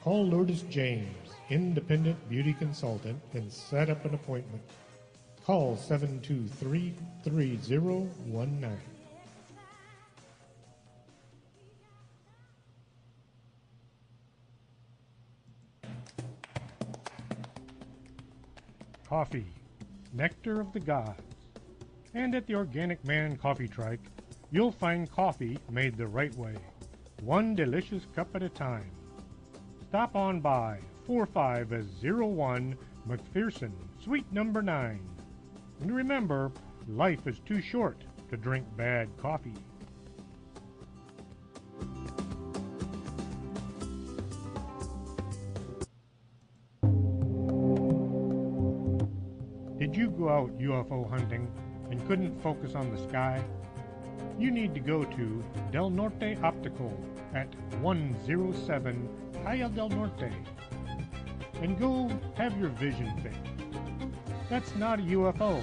Call Lourdes James, independent beauty consultant, and set up an appointment. Call 723-3019. Coffee, nectar of the gods. And at the Organic Man Coffee Trike, you'll find coffee made the right way, one delicious cup at a time. Stop on by 4501 McPherson, Suite number 9. And remember, life is too short to drink bad coffee. Did you go out UFO hunting and couldn't focus on the sky? You need to go to Del Norte Optical at 107 Calle del Norte and go have your vision fixed. That's not a UFO,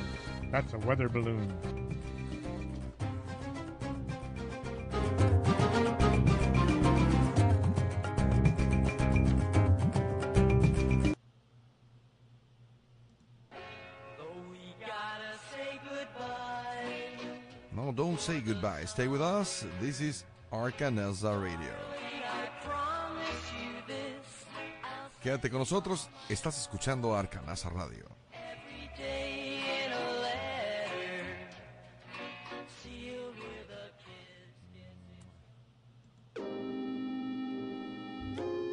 that's a weather balloon. No, don't say goodbye. Stay with us. This is Arkanasa Radio. Quédate con nosotros. Estás escuchando Arkanasa Radio.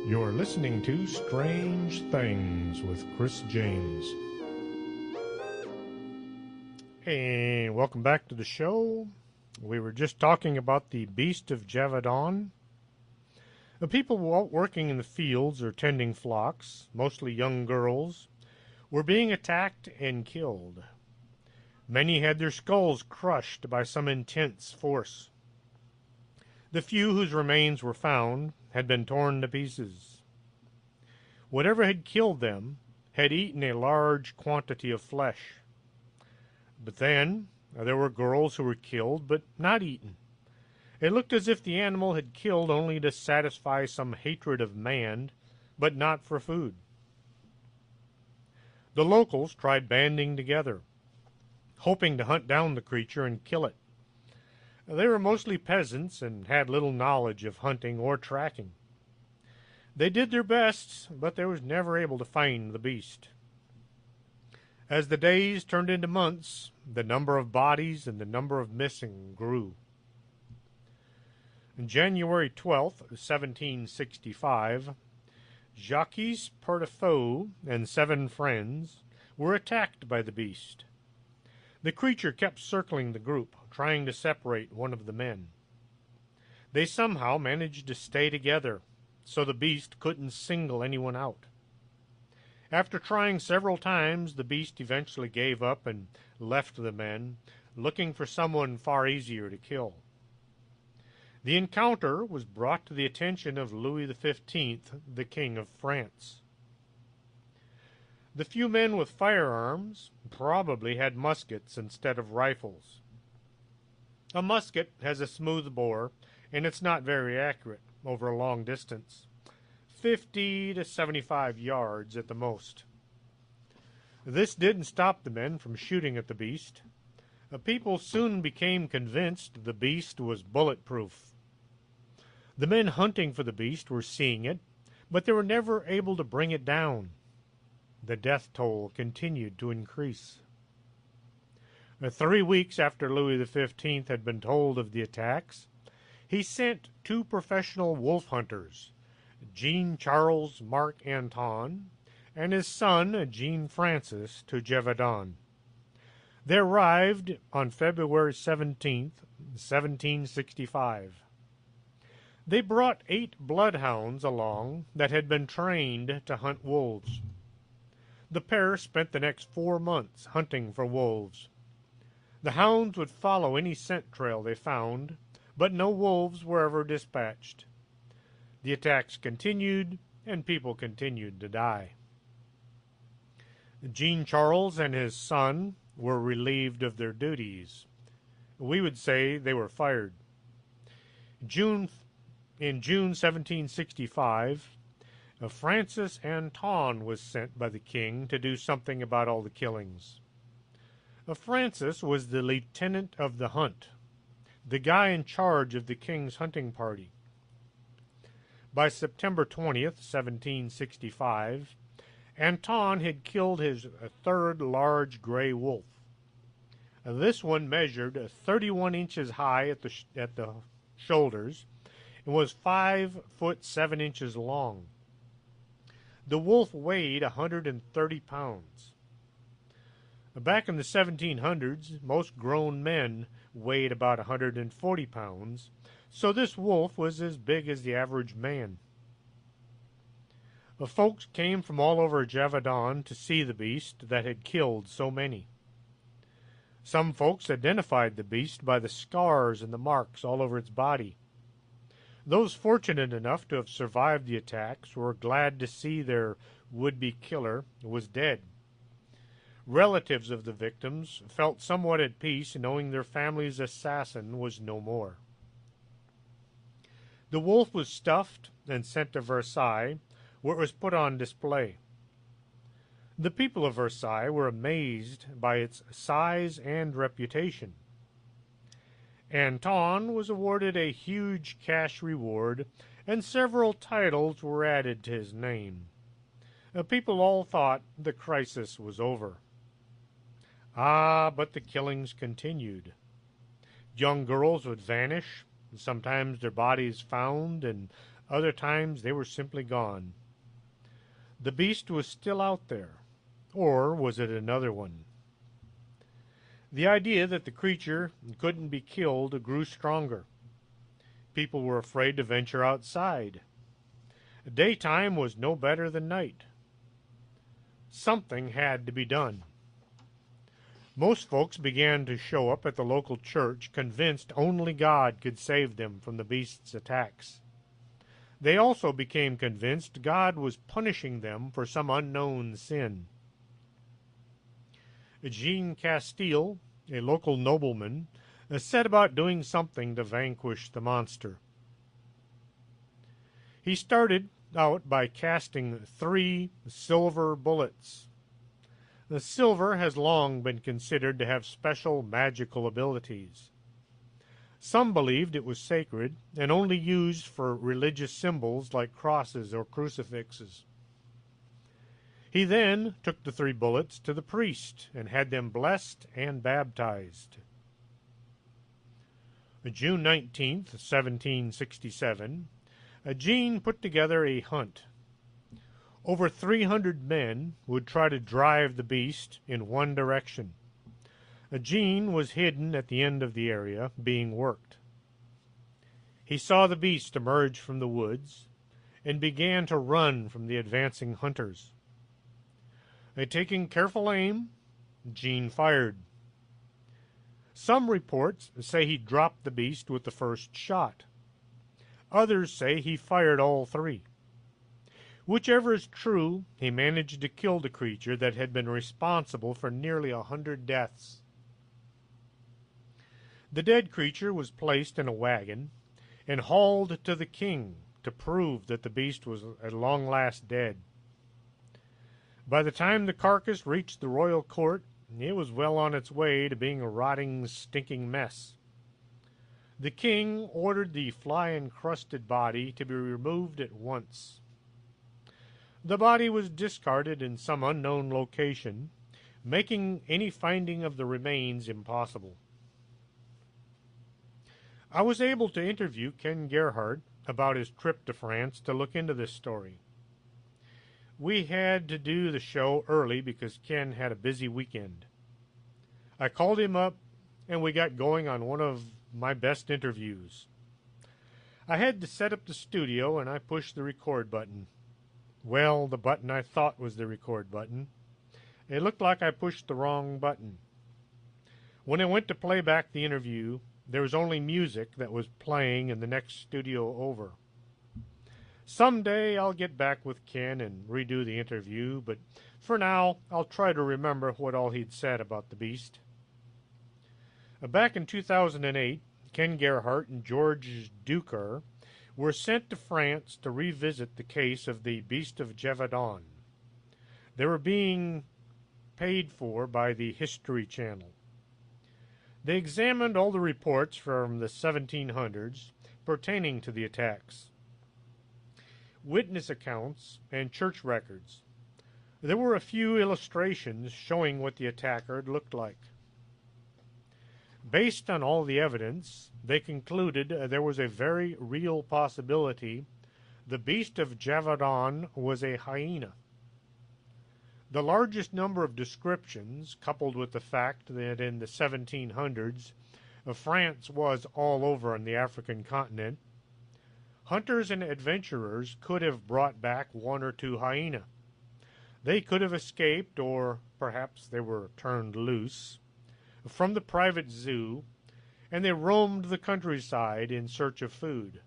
You're listening to Strange Things with Chris James. Hey, welcome back to the show. We were just talking about the Beast of Gevaudan. The people working in the fields or tending flocks, mostly young girls, were being attacked and killed. Many had their skulls crushed by some intense force. The few whose remains were found had been torn to pieces. Whatever had killed them had eaten a large quantity of flesh. But then there were girls who were killed but not eaten. It looked as if the animal had killed only to satisfy some hatred of man, but not for food. The locals tried banding together, hoping to hunt down the creature and kill it. They were mostly peasants and had little knowledge of hunting or tracking. They did their best, but they was never able to find the beast. As the days turned into months, the number of bodies and the number of missing grew. On January 12th, 1765, Jacques Portefaut and 7 friends were attacked by the beast. The creature kept circling the group, trying to separate one of the men. They somehow managed to stay together, so the beast couldn't single anyone out. After trying several times, the beast eventually gave up and left the men, looking for someone far easier to kill. The encounter was brought to the attention of Louis XV, the King of France. The few men with firearms probably had muskets instead of rifles. A musket has a smooth bore, and it's not very accurate over a long distance, 50 to 75 yards at the most. This didn't stop the men from shooting at the beast. The people soon became convinced the beast was bulletproof. The men hunting for the beast were seeing it, but they were never able to bring it down. The death toll continued to increase. 3 weeks after Louis XV had been told of the attacks, he sent 2 professional wolf hunters, Jean-Charles Marc Anton and his son Jean-Francis, to Gevaudan. They arrived on February 17, 1765. They brought 8 bloodhounds along that had been trained to hunt wolves. The pair spent the next 4 months hunting for wolves. The hounds would follow any scent trail they found, but no wolves were ever dispatched. The attacks continued, and people continued to die. Jean-Charles and his son were relieved of their duties. We would say they were fired. In June 1765, Francis Anton was sent by the king to do something about all the killings. Francis was the lieutenant of the hunt, the guy in charge of the king's hunting party. By September 20th, 1765, Anton had killed his 3rd large gray wolf. This one measured 31 inches high at the shoulders and was 5 foot 7 inches long. The wolf weighed 130 pounds. Back in the 1700s, most grown men weighed about 140 pounds, so this wolf was as big as the average man. The folks came from all over Gevaudan to see the beast that had killed so many. Some folks identified the beast by the scars and the marks all over its body. Those fortunate enough to have survived the attacks were glad to see their would-be killer was dead. Relatives of the victims felt somewhat at peace knowing their family's assassin was no more. The wolf was stuffed and sent to Versailles, where it was put on display. The people of Versailles were amazed by its size and reputation. Anton was awarded a huge cash reward, and several titles were added to his name. The people all thought the crisis was over. But the killings continued. Young girls would vanish. Sometimes their bodies found, and other times they were simply gone. The beast was still out there, or was it another one? The idea that the creature couldn't be killed grew stronger. People were afraid to venture outside. Daytime was no better than night. Something had to be done. Most folks began to show up at the local church, convinced only God could save them from the beast's attacks. They also became convinced God was punishing them for some unknown sin. Jean Castile, a local nobleman, set about doing something to vanquish the monster. He started out by casting 3 silver bullets. The silver has long been considered to have special magical abilities. Some believed it was sacred and only used for religious symbols like crosses or crucifixes. He then took the 3 bullets to the priest and had them blessed and baptized. June 19th, 1767, Jean put together a hunt. Over 300 men would try to drive the beast in one direction. Jean was hidden at the end of the area, being worked. He saw the beast emerge from the woods and began to run from the advancing hunters. Taking careful aim, Gene fired. Some reports say he dropped the beast with the first shot. Others say he fired all three. Whichever is true, he managed to kill the creature that had been responsible for nearly 100 deaths. The dead creature was placed in a wagon and hauled to the king to prove that the beast was at long last dead. By the time the carcass reached the royal court, it was well on its way to being a rotting, stinking mess. The king ordered the fly-encrusted body to be removed at once. The body was discarded in some unknown location, making any finding of the remains impossible. I was able to interview Ken Gerhardt about his trip to France to look into this story. We had to do the show early because Ken had a busy weekend. I called him up, and we got going on one of my best interviews. I had to set up the studio, and I pushed the record button. Well, the button I thought was the record button. It looked like I pushed the wrong button. When I went to play back the interview, there was only music that was playing in the next studio over. Someday I'll get back with Ken and redo the interview, but for now I'll try to remember what all he'd said about the beast. Back in 2008, Ken Gerhardt and George Duker were sent to France to revisit the case of the Beast of Gevaudan. They were being paid for by the History Channel. They examined all the reports from the 1700s pertaining to the attacks, witness accounts, and church records. There were a few illustrations showing what the attacker had looked like. Based on all the evidence, they concluded there was a very real possibility the Beast of Gevaudan was a hyena. The largest number of descriptions, coupled with the fact that in the 1700s France was all over on the African continent, hunters and adventurers could have brought back one or two hyena. They could have escaped, or perhaps they were turned loose, from the private zoo, and they roamed the countryside in search of food.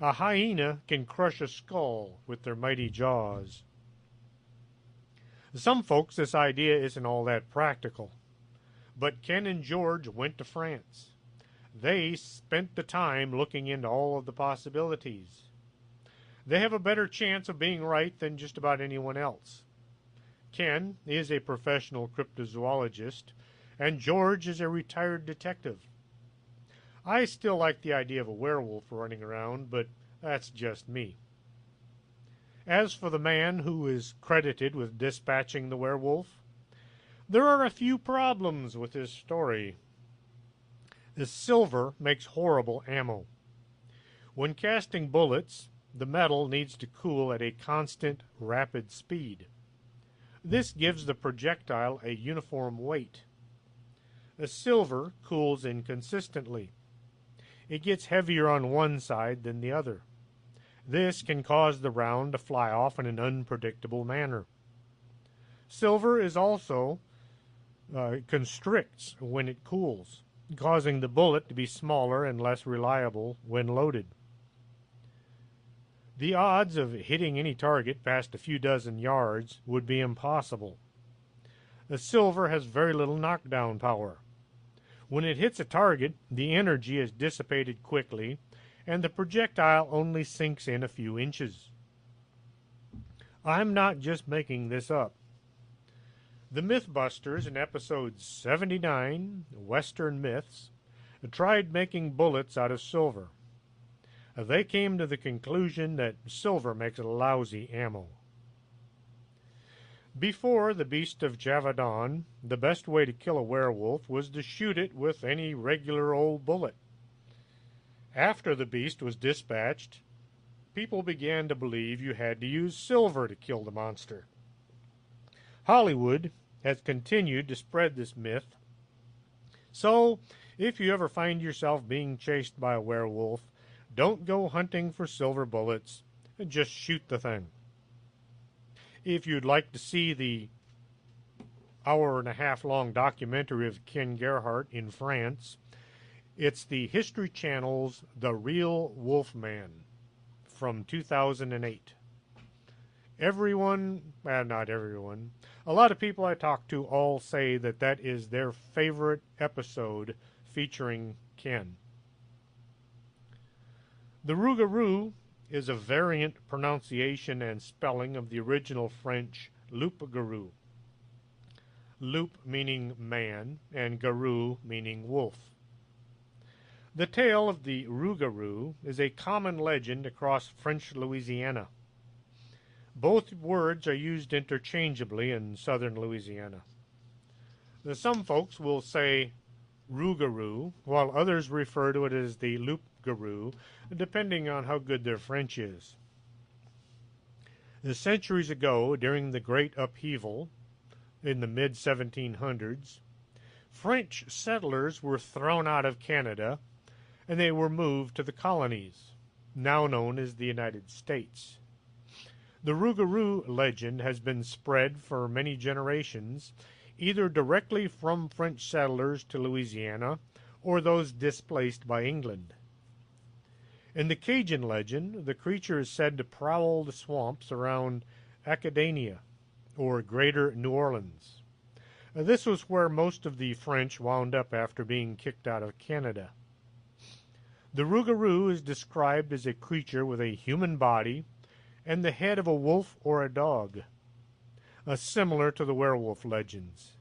A hyena can crush a skull with their mighty jaws. Some folks, this idea isn't all that practical, but Ken and George went to France. They spent the time looking into all of the possibilities. They have a better chance of being right than just about anyone else. Ken is a professional cryptozoologist, and George is a retired detective. I still like the idea of a werewolf running around, but that's just me. As for the man who is credited with dispatching the werewolf, there are a few problems with his story. The silver makes horrible ammo. When casting bullets, the metal needs to cool at a constant, rapid speed. This gives the projectile a uniform weight. The silver cools inconsistently. It gets heavier on one side than the other. This can cause the round to fly off in an unpredictable manner. Silver is also constricts when it cools, causing the bullet to be smaller and less reliable when loaded. The odds of hitting any target past a few dozen yards would be impossible. The silver has very little knockdown power. When it hits a target, the energy is dissipated quickly, and the projectile only sinks in a few inches. I'm not just making this up. The Mythbusters in episode 79, Western Myths, tried making bullets out of silver. They came to the conclusion that silver makes lousy ammo. Before the Beast of Gevaudan, the best way to kill a werewolf was to shoot it with any regular old bullet. After the beast was dispatched, people began to believe you had to use silver to kill the monster. Hollywood has continued to spread this myth. So, if you ever find yourself being chased by a werewolf, don't go hunting for silver bullets. Just shoot the thing. If you'd like to see the hour-and-a-half long documentary of Ken Gerhardt in France, it's the History Channel's The Real Wolfman from 2008. Everyone, well, not everyone, a lot of people I talk to all say that that is their favorite episode featuring Ken. The rougarou is a variant pronunciation and spelling of the original French loup-garou. Loup meaning man and garou meaning wolf. The tale of the rougarou is a common legend across French Louisiana. Both words are used interchangeably in southern Louisiana. Some folks will say rougarou, while others refer to it as the loup-garou, depending on how good their French is. Centuries ago, during the Great Upheaval, in the mid-1700s, French settlers were thrown out of Canada, and they were moved to the colonies, now known as the United States. The rougarou legend has been spread for many generations, either directly from French settlers to Louisiana or those displaced by England. In the Cajun legend, the creature is said to prowl the swamps around Acadiana, or Greater New Orleans. This was where most of the French wound up after being kicked out of Canada. The rougarou is described as a creature with a human body and the head of a wolf or a dog, similar to the werewolf legends.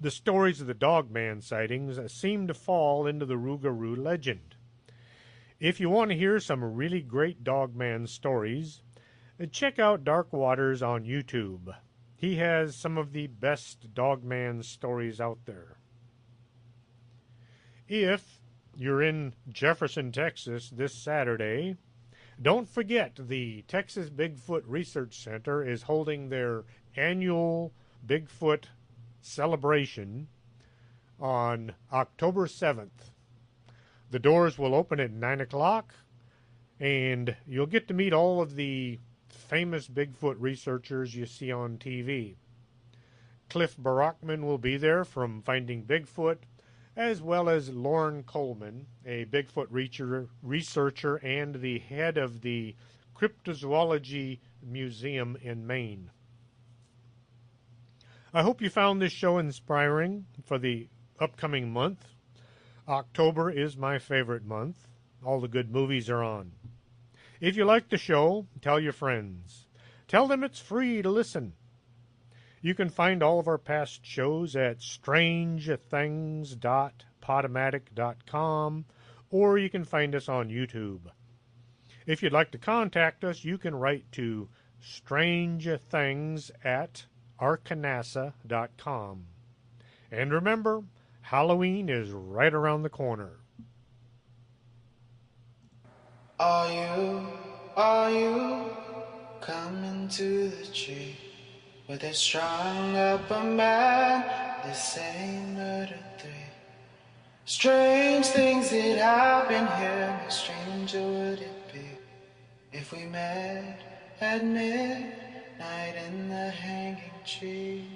The stories of the Dogman sightings seem to fall into the rougarou legend. If you want to hear some really great Dogman stories, check out Dark Waters on YouTube. He has some of the best Dogman stories out there. If you're in Jefferson, Texas this Saturday, don't forget the Texas Bigfoot Research Center is holding their annual Bigfoot celebration on October 7th. The doors will open at 9 o'clock, and you'll get to meet all of the famous Bigfoot researchers you see on TV. Cliff Barackman will be there from Finding Bigfoot, as well as Lauren Coleman, a Bigfoot researcher and the head of the Cryptozoology Museum in Maine. I hope you found this show inspiring for the upcoming month. October is my favorite month. All the good movies are on. If you like the show, tell your friends. Tell them it's free to listen. You can find all of our past shows at strangethings.podomatic.com, or you can find us on YouTube. If you'd like to contact us, you can write to strangethings@arcanasa.com. And remember, Halloween is right around the corner. Are you coming to the tree where they strung up a man, they say murder 3? Strange things that happen here, no stranger would it be if we met at midnight in the hanging tree.